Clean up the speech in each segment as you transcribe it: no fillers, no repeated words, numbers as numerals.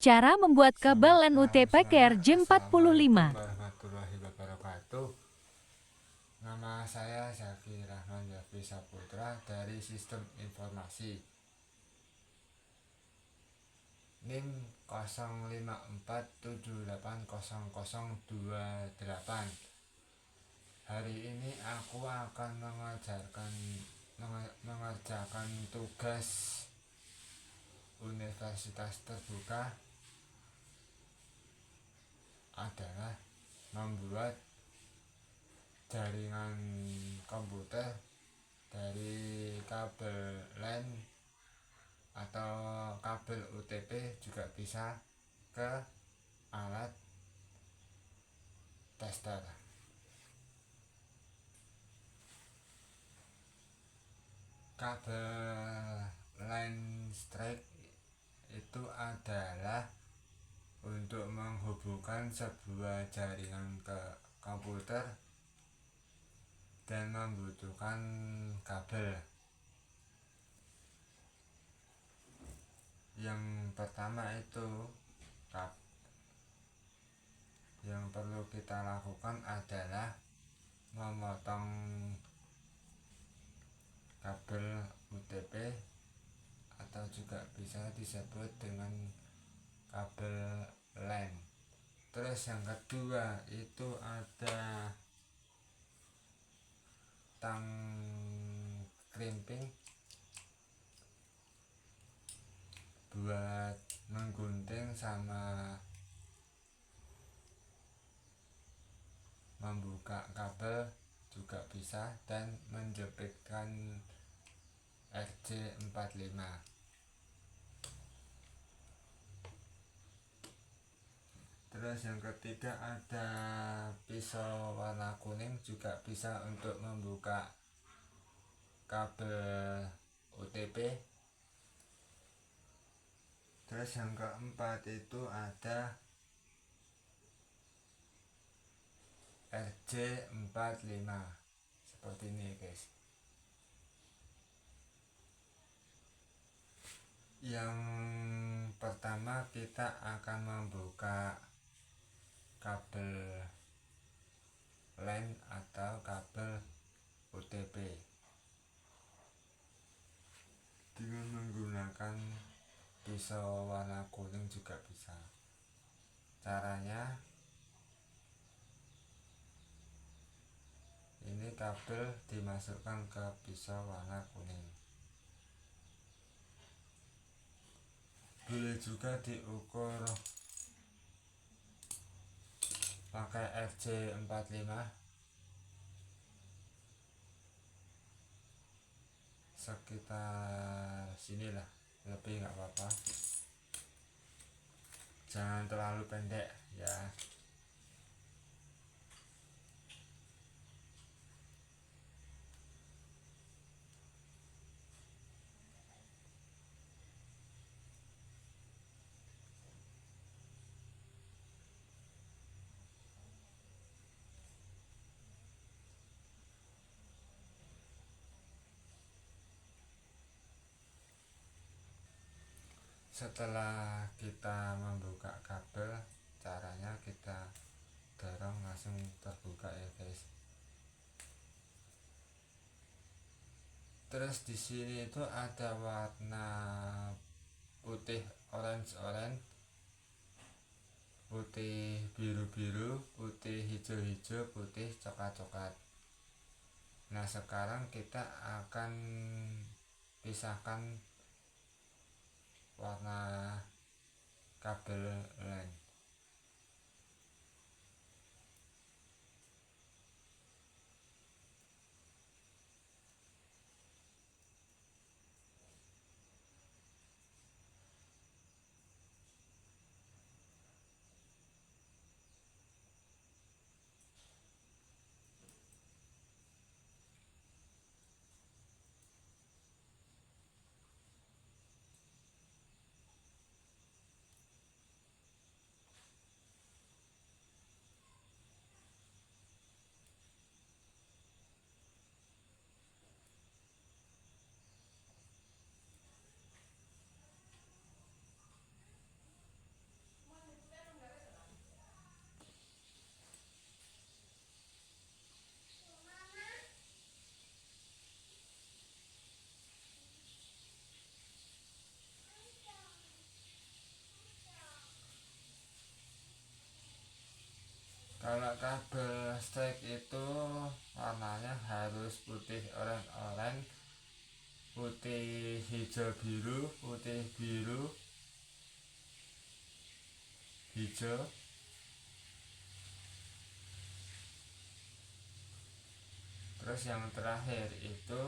Cara membuat kabel LAN UTP KRJ45. Assalamualaikum warahmatullahi wabarakatuh. Nama saya Zaki Rahman Zafi Saputra dari Sistem Informasi NIM 0547800028. Hari ini aku akan mengerjakan tugas Universitas Terbuka adalah membuat jaringan komputer dari kabel LAN atau kabel UTP, juga bisa ke alat tester. Kabel line strike itu adalah untuk menghubungkan sebuah jaringan ke komputer dan membutuhkan kabel. Yang pertama itu yang perlu kita lakukan adalah memotong kabel UTP atau juga bisa disebut dengan kabel LAN. Terus yang kedua itu ada tang crimping buat menggunting sama membuka kabel juga bisa, dan menjepitkan RJ45. Terus yang ketiga ada pisau warna kuning, juga bisa untuk membuka kabel UTP. Terus yang keempat itu ada RJ45 seperti ini guys. Yang pertama kita akan membuka kabel LAN atau kabel UTP dengan menggunakan pisau warna kuning juga bisa. Caranya, ini kabel dimasukkan ke pisau warna kuning. Boleh juga diukur pakai RJ45 sekitar sinilah, lebih nggak apa-apa, jangan terlalu pendek ya. Setelah kita membuka kabel, caranya kita dorong langsung terbuka ya guys. Terus di sini itu ada warna putih orange, putih biru-biru, putih hijau-hijau, putih coklat-coklat. Nah, sekarang kita akan pisahkan warna kabel LAN. Kalau kabel listrik itu warnanya harus putih oranye, putih hijau biru, putih biru, hijau. Terus yang terakhir itu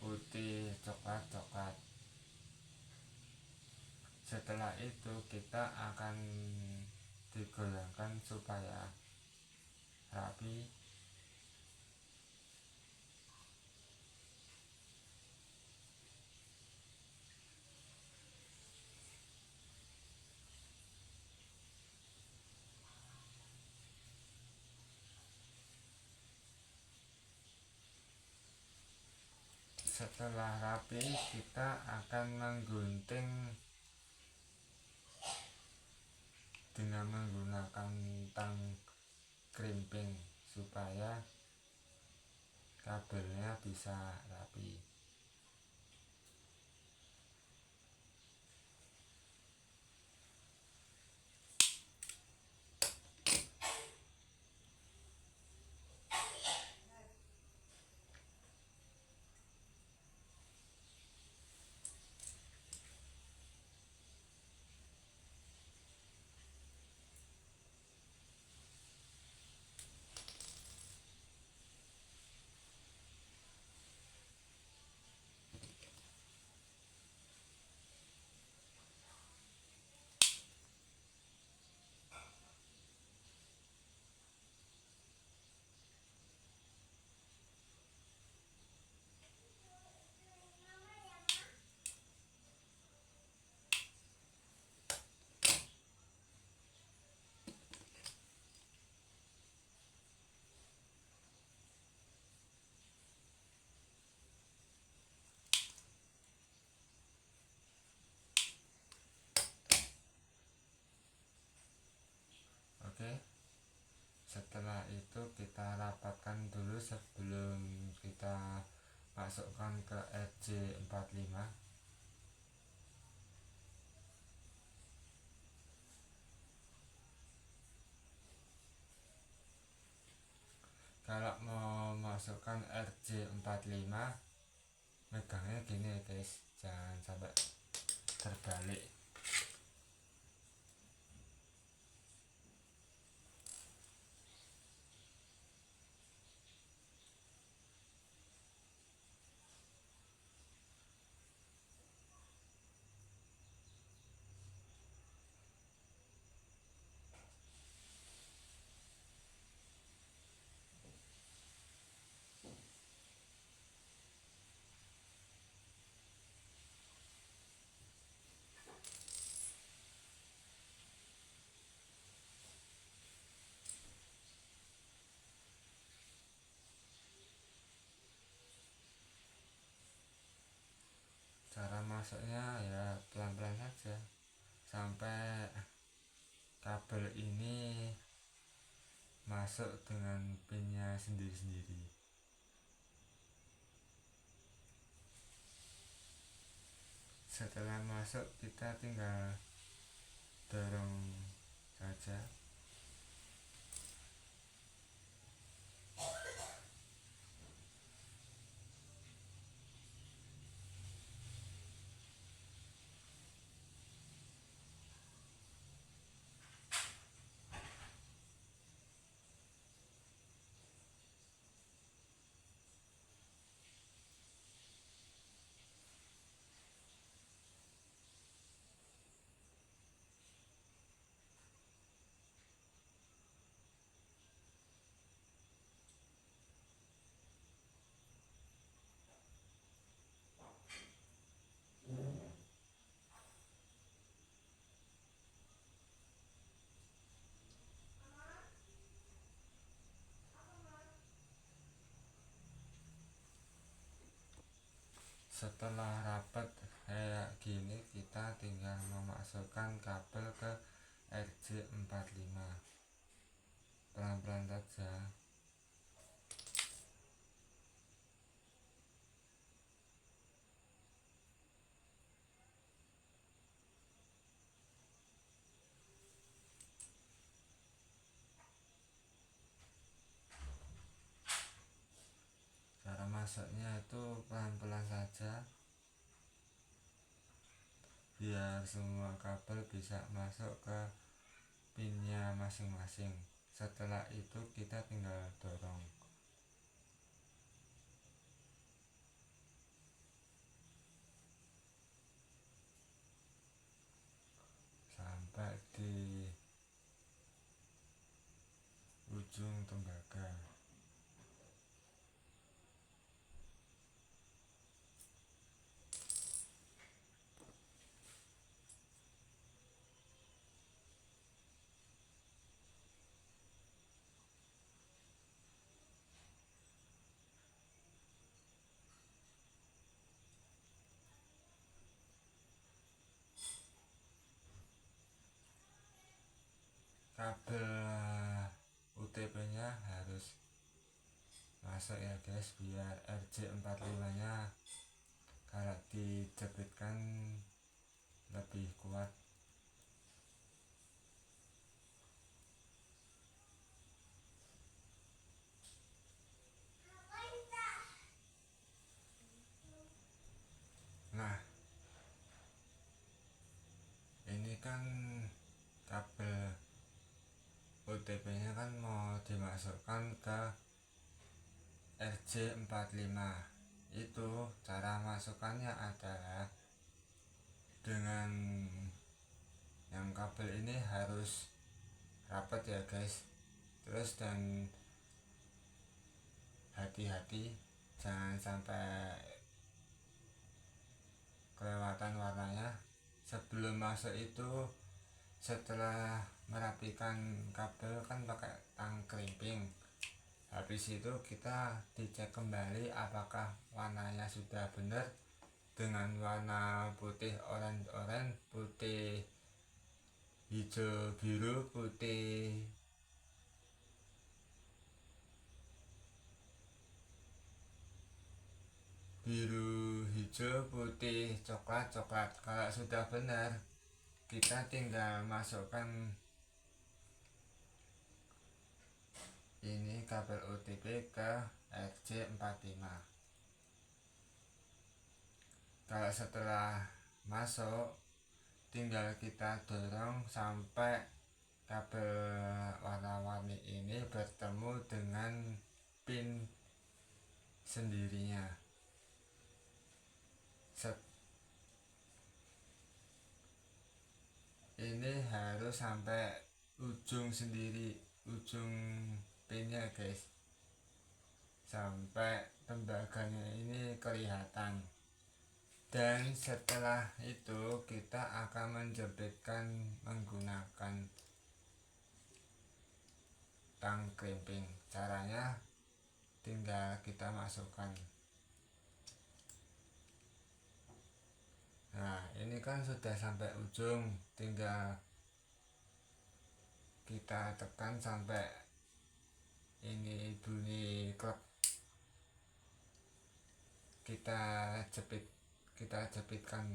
putih coklat-coklat. Setelah itu kita akan digoyangkan supaya rapi. Setelah rapi, kita akan menggunting dengan menggunakan tang krimping supaya kabelnya bisa rapi. Oke. Setelah itu kita rapatkan dulu sebelum kita masukkan ke RJ45. Kalau mau masukkan RJ45, megangnya gini ya guys, jangan sampai terbalik. Cara masuknya ya pelan-pelan saja sampai kabel ini masuk dengan pinnya sendiri-sendiri. Setelah masuk, kita tinggal dorong saja. Setelah rapat kayak gini, kita tinggal memasukkan kabel ke RJ45. Pelan-pelan saja. masuknya itu pelan-pelan saja biar semua kabel bisa masuk ke pinnya masing-masing. Setelah itu kita tinggal dorong sampai di ujung tembaga. Kabel UTP nya harus masuk ya guys, biar RJ45 nya kalau dijepitkan lebih kuat. Nah, ini kan kabel UTP nya kan mau dimasukkan ke RJ45. Itu cara masukkannya adalah dengan yang kabel ini harus rapat ya guys. Terus dan hati-hati jangan sampai kelewatan warnanya. Sebelum masuk itu, setelah merapikan kabel kan pakai tang krimping, habis itu kita dicek kembali apakah warnanya sudah benar dengan warna putih orange, putih hijau biru, putih biru hijau, putih coklat. Kalau sudah benar, kita tinggal masukkan ini kabel OTP ke RJ45. Kalau setelah masuk, tinggal kita dorong sampai kabel warna-warni ini bertemu dengan pin sendirinya. Ini harus sampai ujung sendiri, ujung pinnya guys, sampai tembaganya ini kelihatan. Dan setelah itu kita akan menjepitkan menggunakan tang krimping. Caranya tinggal kita masukkan. Nah, ini kan sudah sampai ujung, tinggal kita tekan sampai ini bunyi klek. Kita jepitkan.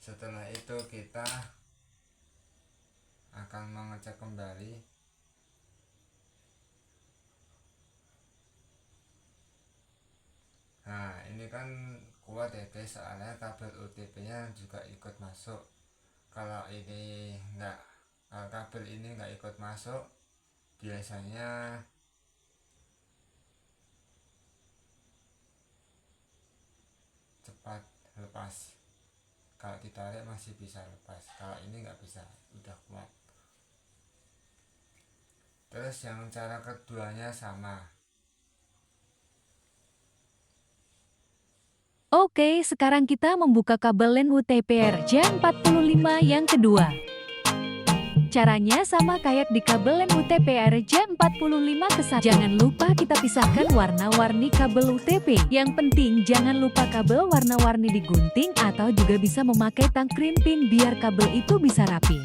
Setelah itu kita akan mengecek kembali. Nah, ini kan kuat ya guys, soalnya kabel OTP nya juga ikut masuk. Kalau ini kabel ini nggak ikut masuk, biasanya cepat lepas. Kalau ditarik masih bisa lepas, kalau ini nggak bisa, udah kuat. Terus yang cara keduanya sama. Oke, sekarang kita membuka kabel LAN UTP RJ45 yang kedua. Caranya sama kayak di kabel LAN UTP RJ45 ke 1. Jangan lupa kita pisahkan warna-warni kabel UTP. Yang penting jangan lupa kabel warna-warni digunting atau juga bisa memakai tang krimping biar kabel itu bisa rapi.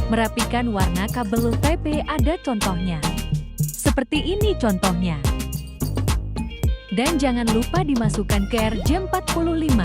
Merapikan warna kabel UTP ada contohnya. Seperti ini contohnya. Dan jangan lupa dimasukkan ke RJ45.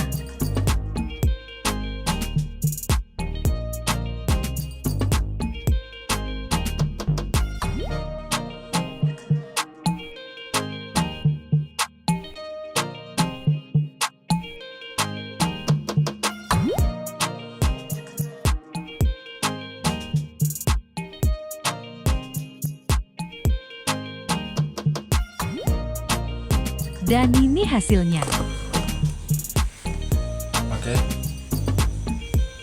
Dan ini hasilnya. Oke,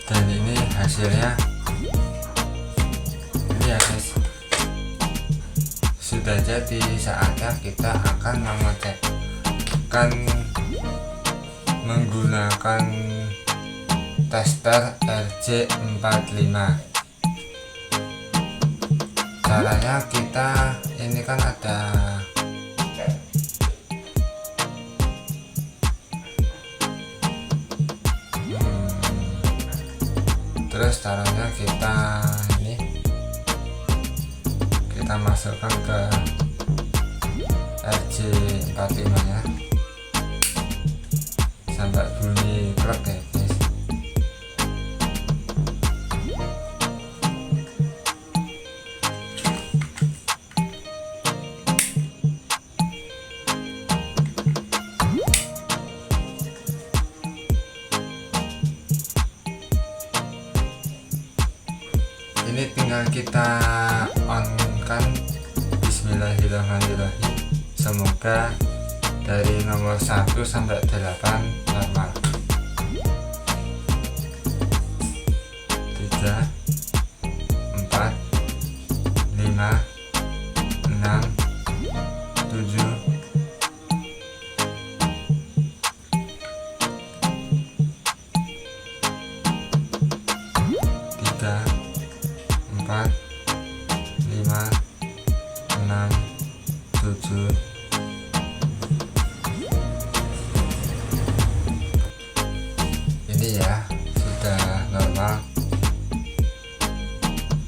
dan ini hasilnya. Ini ya guys, sudah jadi. Saatnya kita akan mengecekkan menggunakan tester RJ45. Caranya kita ini kan ada terus caranya kita masukkan ke RJ45 nya sampai bunyi klek ya guys. Ini tinggal kita on kan. Bismillahirrahmanirrahim. Semoga dari nomor 1 sampai 8 normal. 3 4 5 6 7 3 4 5 6 7. Ini ya sudah normal.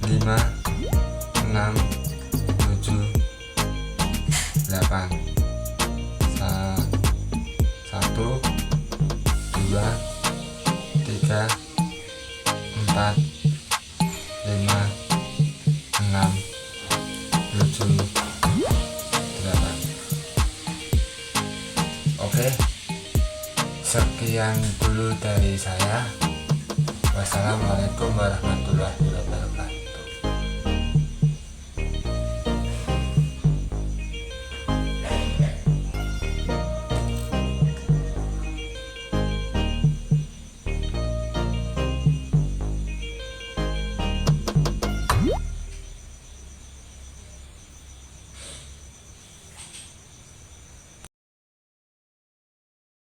5 6 7 8 1 2 3 4 5 6 7 8. Oke, sekian dulu dari saya. Wassalamualaikum warahmatullahi wabarakatuh.